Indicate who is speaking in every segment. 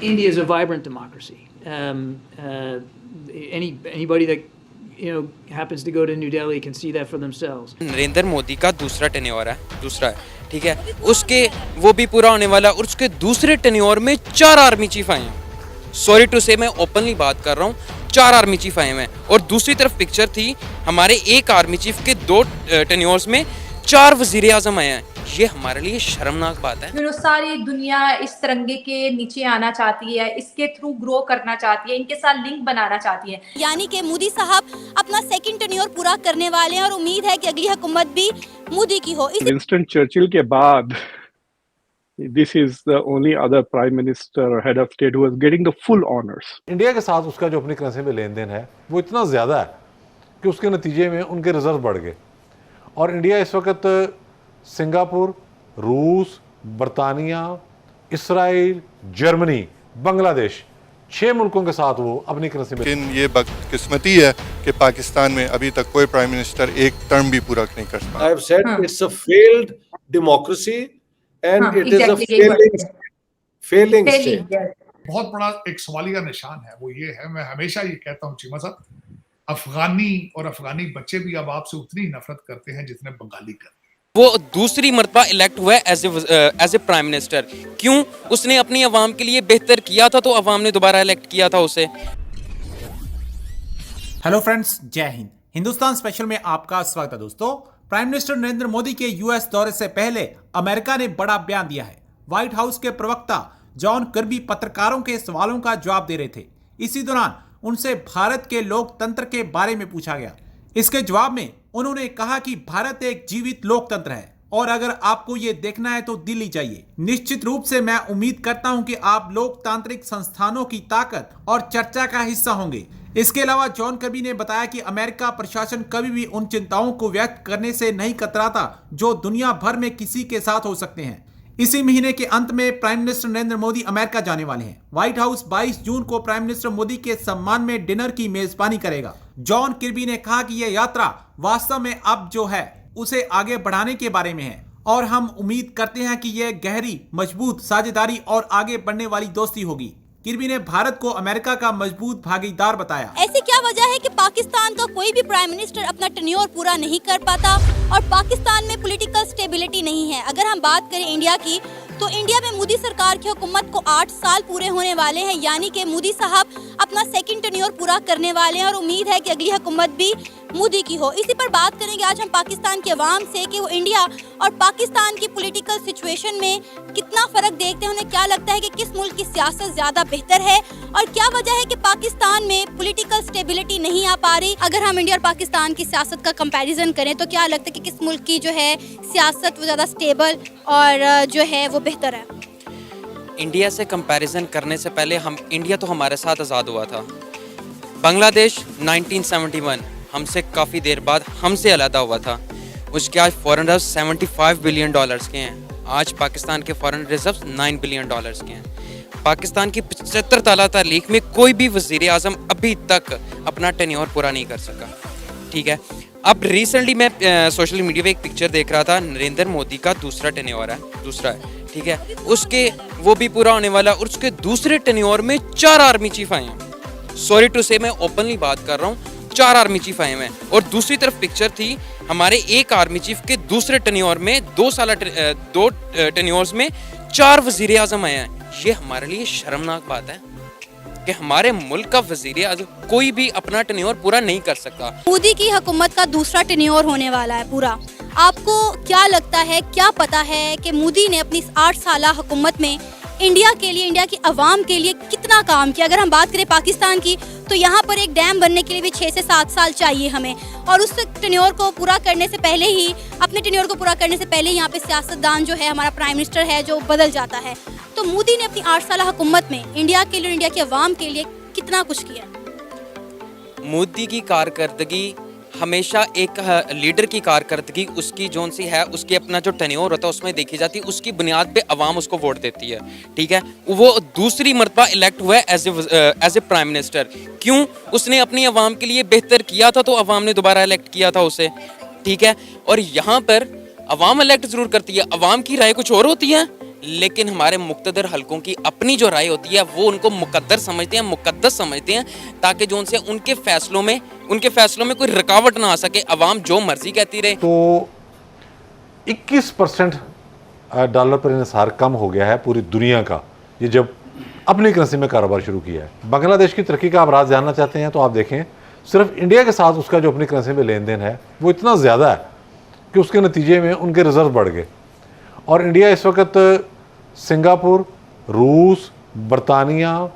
Speaker 1: India is a vibrant democracy. Anybody that happens to go to New Delhi can see that for themselves.
Speaker 2: Narendra Modi का दूसरा tenure है, दूसरा है, ठीक है, उसके वो भी पूरा होने वाला है और उसके दूसरे टेन्योर में 4 आर्मी चीफ आए हैं। सॉरी टू से मैं ओपनली बात कर रहा हूँ, 4 आर्मी चीफ आए हैं और दूसरी तरफ पिक्चर थी हमारे एक आर्मी चीफ के 2 टेन्योर्स में 4 वजीर आजम आए हैं। ये हमारे लिए शर्मनाक बात है।
Speaker 3: सारी दुनिया इस तिरंगे के नीचे आना चाहती है, इसके थ्रू ग्रो करना चाहती है, इनके साथ लिंक बनाना चाहती है।
Speaker 4: यानी कि मोदी साहब अपना सेकंड टेन्योर पूरा करने वाले हैं और उम्मीद है कि अगली हुकूमत भी मोदी की हो।
Speaker 5: विंस्टन चर्चिल के बाद this is the only other prime minister or head of state who is getting the full honors.
Speaker 6: India के साथ उसका जो अपनी करेंसी में लेन देन है वो इतना ज़्यादा है कि उसके नतीजे में उनके रिजर्व बढ़ गए और इंडिया इस वक्त सिंगापुर, रूस, बरतानिया, इसराइल, जर्मनी, बांग्लादेश 6 मुल्कों के साथ वो अपनी करेंसी में।
Speaker 7: लेकिन ये बदकिस्मती है कि पाकिस्तान में अभी तक कोई प्राइम मिनिस्टर एक टर्म भी पूरा नहीं कर पाया।
Speaker 8: I have said it's a failed democracy and it is a failing state.
Speaker 9: बहुत बड़ा एक सवालिया निशान है, वो ये है, मैं हमेशा ये कहता हूँ चीमा साहब, अफगानी और अफगानी बच्चे भी अब आपसे उतनी नफरत करते हैं जितने बंगाली करते हैं।
Speaker 2: वो दूसरी मरतबा इलेक्ट हुआ है एज ए प्राइम मिनिस्टर। क्यों? उसने अपनी आवाम के लिए बेहतर किया था तो आवाम ने दोबारा इलेक्ट किया था उसे।
Speaker 10: हेलो फ्रेंड्स, जय हिंद। हिंदुस्तान स्पेशल में आपका स्वागत है दोस्तों। प्राइम मिनिस्टर नरेंद्र मोदी के यूएस दौरे से पहले अमेरिका ने बड़ा बयान दिया है। व्हाइट हाउस के प्रवक्ता जॉन कर्बी पत्रकारों के सवालों का जवाब दे रहे थे। इसी दौरान उनसे भारत के लोकतंत्र के बारे में पूछा गया। इसके जवाब में उन्होंने कहा कि भारत एक जीवित लोकतंत्र है और अगर आपको ये देखना है तो दिल्ली जाइए। निश्चित रूप से मैं उम्मीद करता हूं कि आप लोकतांत्रिक संस्थानों की ताकत और चर्चा का हिस्सा होंगे। इसके अलावा जॉन कर्बी ने बताया कि अमेरिका प्रशासन कभी भी उन चिंताओं को व्यक्त करने से नहीं कतराता जो दुनिया भर में किसी के साथ हो सकते हैं। इसी महीने के अंत में prime minister Narendra Modi America जाने वाले हैं। व्हाइट हाउस 22 जून को प्राइम मिनिस्टर मोदी के सम्मान में डिनर की मेजबानी करेगा। जॉन किर्बी ने कहा कि यह यात्रा वास्तव में अब जो है उसे आगे बढ़ाने के बारे में है और हम उम्मीद करते हैं कि यह गहरी, मजबूत साझेदारी और आगे बढ़ने वाली दोस्ती होगी। किर्बी ने भारत को अमेरिका का मजबूत भागीदार बताया।
Speaker 4: ऐसी क्या वजह है कि पाकिस्तान का कोई भी प्राइम मिनिस्टर अपना टेन्योर पूरा नहीं कर पाता और पाकिस्तान में पॉलिटिकल स्टेबिलिटी नहीं है। अगर हम बात करें इंडिया की, तो इंडिया में मोदी सरकार की हुकूमत को 8 साल पूरे होने वाले हैं, यानी कि मोदी साहब अपना सेकंड टेन्योर पूरा करने वाले हैं और उम्मीद है कि अगली हुकूमत भी मोदी की हो। इसी पर बात करेंगे आज हम पाकिस्तान के अवाम से कि वो इंडिया और पाकिस्तान की पॉलिटिकल सिचुएशन में कितना फर्क देखते हैं। उन्हें क्या लगता है कि किस मुल्क की सियासत ज्यादा बेहतर है और क्या वजह है कि पाकिस्तान में पॉलिटिकल स्टेबिलिटी नहीं आ पा रही। अगर हम इंडिया और पाकिस्तान की सियासत का कंपैरिजन करें तो क्या लगता है कि किस मुल्क की जो है सियासत वो ज्यादा स्टेबल और जो है वो बेहतर है।
Speaker 2: इंडिया से कंपैरिजन करने से पहले इंडिया तो हमारे साथ आज़ाद हुआ था। बांग्लादेश 1971 हमसे काफ़ी देर बाद हमसे अलहदा हुआ था। उसके आज फॉरेन रिजर्व 75 बिलियन डॉलर्स के हैं। आज पाकिस्तान के फॉरेन रिजर्व 9 बिलियन डॉलर्स के हैं। पाकिस्तान की 75 ताला तारीख में कोई भी वज़ीर आज़म अभी तक अपना टेन्योर पूरा नहीं कर सका। ठीक है, अब रिसेंटली मैं सोशल मीडिया पे एक पिक्चर देख रहा था, नरेंद्र मोदी का दूसरा टेन्योर है, दूसरा है, ठीक है, उसके वो भी पूरा होने वाला और उसके दूसरे टेन्योर में 4 आर्मी चीफ आए हैं। सॉरी टू से मैं ओपनली बात कर रहा हूँ, 4 आर्मी चीफ आए हैं और दूसरी तरफ पिक्चर थी हमारे एक आर्मी चीफ के दूसरे टेन्योर में 2 टेन्योर्स में 4 वजीर आजम आए हैं। ये हमारे लिए शर्मनाक बात है कि हमारे मुल्क का वजीर आजम कोई भी अपना टेन्योर पूरा नहीं कर सकता।
Speaker 4: मोदी की हुकूमत का दूसरा टेन्योर होने वाला है पूरा। आपको क्या लगता है, क्या पता है कि मोदी ने अपनी 8 साल हुकूमत में इंडिया के लिए, इंडिया की आवाम के लिए कितना काम किया। अगर हम बात करें पाकिस्तान की, तो यहाँ पर एक डैम बनने के लिए भी 6 से 7 साल चाहिए हमें, और उस टेन्योर को पूरा करने से पहले ही, अपने टेन्योर को पूरा करने से पहले यहाँ पे सियासतदान जो है, हमारा प्राइम मिनिस्टर है जो बदल जाता है। तो मोदी ने अपनी 8 साल हुकूमत में इंडिया के लिए, इंडिया की आवाम के लिए कितना कुछ किया।
Speaker 2: मोदी की कारकर्दगी हमेशा एक लीडर की कारकर्दगी उसकी जोन सी है, उसकी अपना जो टेन्योर होता है उसमें देखी जाती है, उसकी बुनियाद पे अवाम उसको वोट देती है। ठीक है, वो दूसरी मरतबा इलेक्ट हुआ है एज ए प्राइम मिनिस्टर। क्यों? उसने अपनी अवाम के लिए बेहतर किया था तो अवाम ने दोबारा इलेक्ट किया था उसे। ठीक है, और यहाँ पर अवाम इलेक्ट ज़रूर करती है, अवाम की राय कुछ और होती है, लेकिन हमारे मुक़्तदर हलकों की अपनी जो राय होती है वो उनको मुकद्दर समझते हैं, मुक़द्दस समझते हैं, ताकि जो उनसे उनके फैसलों में कोई रुकावट ना आ सके, अवाम जो मर्जी कहती रहे।
Speaker 6: तो 21% डॉलर पर इन्हिसार कम हो गया है पूरी दुनिया का, ये जब अपनी करेंसी में कारोबार शुरू किया है। बांग्लादेश की तरक्की का आप राज जानना चाहते हैं तो आप देखें, सिर्फ इंडिया के साथ उसका जो अपनी करेंसी में लेन देन है वो इतना ज़्यादा है कि उसके नतीजे में उनके रिजर्व बढ़ गए। और इंडिया इस वक्त सिंगापुर, रूस, बरतानिया,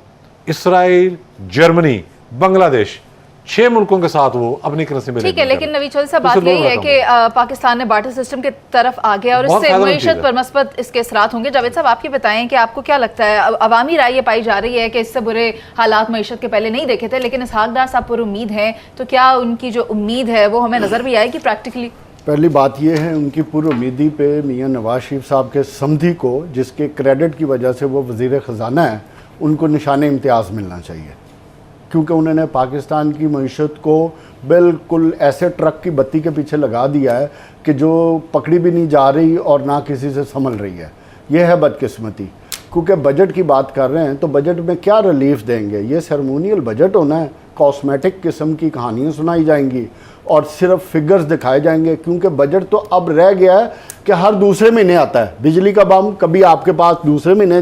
Speaker 6: इसराइल, जर्मनी, बांग्लादेश 6 मुल्कों के साथ वो अपनी करेंसी में
Speaker 11: ठीक है। लेकिन नवीद चौधरी साहब, बात यही है कि पाकिस्तान ने बार्टर सिस्टम की तरफ आ गया और इससे मईशत पर मस्बत इसके असरात होंगे। जावेद साहब, आप ये बताएं कि आपको क्या लगता है, अवामी राय ये पाई जा रही है कि इससे बुरे हालात मईशत के पहले नहीं देखे थे, लेकिन इसहाक डार साहब पर उम्मीद है, तो क्या उनकी जो उम्मीद है वो हमें नजर भी आएगी प्रैक्टिकली?
Speaker 12: पहली बात यह है, उनकी पूरी उम्मीदी पे मियां नवाज शरीफ साहब के समधी को, जिसके क्रेडिट की वजह से वो वज़ीर ख़जाना है, उनको निशान इम्तियाज़ मिलना चाहिए, क्योंकि उन्होंने पाकिस्तान की मईशत को बिल्कुल ऐसे ट्रक की बत्ती के पीछे लगा दिया है कि जो पकड़ी भी नहीं जा रही और ना किसी से संभल रही है। यह है बदकिस्मती। क्योंकि बजट की बात कर रहे हैं तो बजट में क्या रिलीफ देंगे? ये सेरेमोनियल बजट होना है, कॉस्मेटिक किस्म की कहानियाँ सुनाई जाएंगी और सिर्फ फिगर्स दिखाए जाएंगे। क्योंकि बजट तो अब रह गया है कि हर दूसरे महीने आता है। बिजली का बम कभी आपके पास दूसरे महीने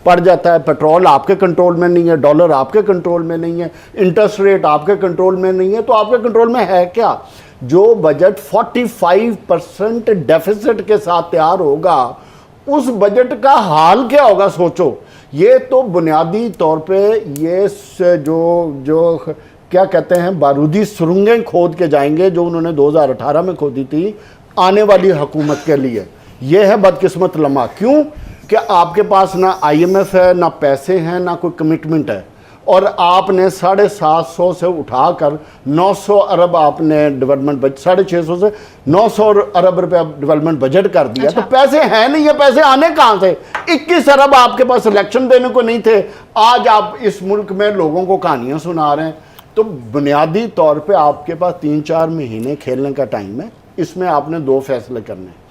Speaker 12: पड़ जाता है, पेट्रोल आपके कंट्रोल में नहीं है, डॉलर आपके कंट्रोल में नहीं है, इंटरेस्ट रेट आपके कंट्रोल में नहीं है, तो आपके कंट्रोल में है क्या? जो बजट 45% डेफिसिट के साथ तैयार होगा, उस बजट का हाल क्या होगा सोचो। ये तो बुनियादी तौर पे ये जो क्या कहते हैं बारूदी सुरंगें खोद के जाएंगे, जो उन्होंने 2018 में खोदी थी आने वाली हुकूमत के लिए। ये है बदकिस्मत लम्हा। क्यों कि आपके पास ना IMF है, ना पैसे हैं, ना कोई कमिटमेंट है, और आपने 750 से उठाकर 900 अरब आपने डेवलपमेंट बजट, 650 से 900 अरब रुपया डेवलपमेंट बजट कर दिया। तो पैसे हैं नहीं है, पैसे आने कहाँ से? 21 अरब आपके पास इलेक्शन देने को नहीं थे, आज आप इस मुल्क में लोगों को कहानियाँ सुना रहे हैं। तो बुनियादी तौर पे आपके पास 3-4 महीने खेलने का टाइम है। इसमें आपने 2 फैसले करने हैं।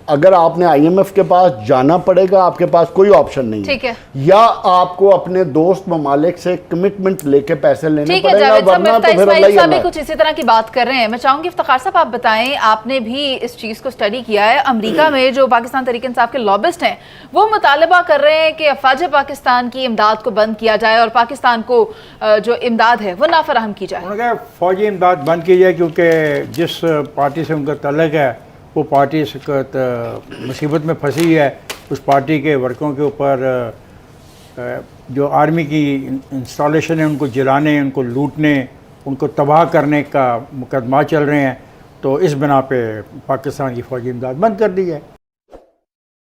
Speaker 12: अगर आपने IMF के पास जाना पड़ेगा, आपके पास कोई ऑप्शन नहीं है, है, या आपको अपने दोस्त ममालिक से कमिटमेंट लेके पैसे लेने पड़ेगा, वरना तो फिर अल्लाह ही अल्लाह है।
Speaker 11: कुछ इसी तरह की बात कर रहे हैं। मैं चाहूंगी इफ्तिखार साहब, आप बताएं, आपने भी इस चीज़ को स्टडी किया है। अमेरिका में जो पाकिस्तान तहरीक इंसाफ के लॉबिस्ट हैं, वो मुतालबा कर रहे हैं कि अफवाज पाकिस्तान की इमदाद को बंद किया जाए और पाकिस्तान को जो इमदाद है वो ना फराहम की जाए।
Speaker 13: उन्होंने कहा फौजी इमदाद बंद की जाए, क्योंकि जिस पार्टी से उनका तल्लक है वो पार्टी इस वक्त मुसीबत में फंसी है। उस पार्टी के वर्करों के ऊपर जो आर्मी की इंस्टॉलेशन है, उनको जलाने, उनको लूटने, उनको तबाह करने का मुकदमा चल रहे हैं। तो इस बिना पे पाकिस्तान की फ़ौजी इमदाद बंद कर दी है।